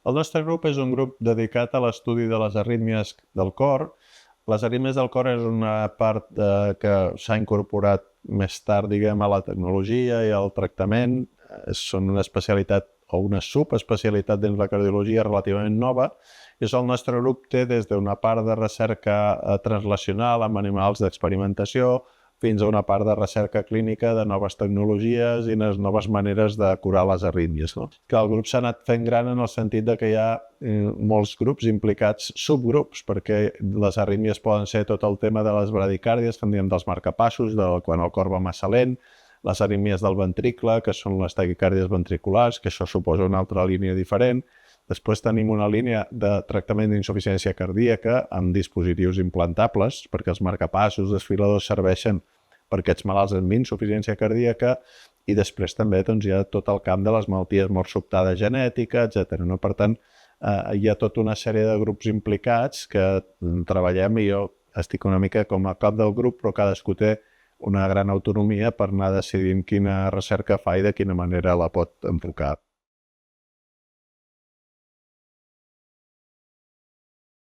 El nostre grup és un grup dedicat a l'estudi de les arrítmies del cor. Les arrítmies del cor és una part que s'ha incorporat més tard, diguem, a la tecnologia i al tractament. Són una especialitat o una subespecialitat dins la cardiologia relativament nova, i el nostre grup té des d'una part de recerca translacional amb animals d'experimentació fins a una part de recerca clínica de noves tecnologies i les noves maneres de curar les arrítmies. Que el grup s'ha anat fent gran en el sentit que hi ha molts grups implicats, subgrups, perquè les arrítmies poden ser tot el tema de les bradicàrdies, que en diem dels marcapassos, quan el cor va massa lent, les arrítmies del ventricle, que són les taquicàrdies ventriculars, que això suposa una altra línia diferent. Després tenim una línia de tractament d'insuficiència cardíaca amb dispositius implantables, perquè els marcapassos desfiladors serveixen per aquests malalts amb insuficiència cardíaca, i després també hi ha tot el camp de les malalties mort sobtada genètica, etc. Per tant, hi ha tota una sèrie de grups implicats que treballem, i jo estic una mica com a cap del grup, però cadascú té una gran autonomia per anar decidint quina recerca fa i de quina manera la pot enfocar.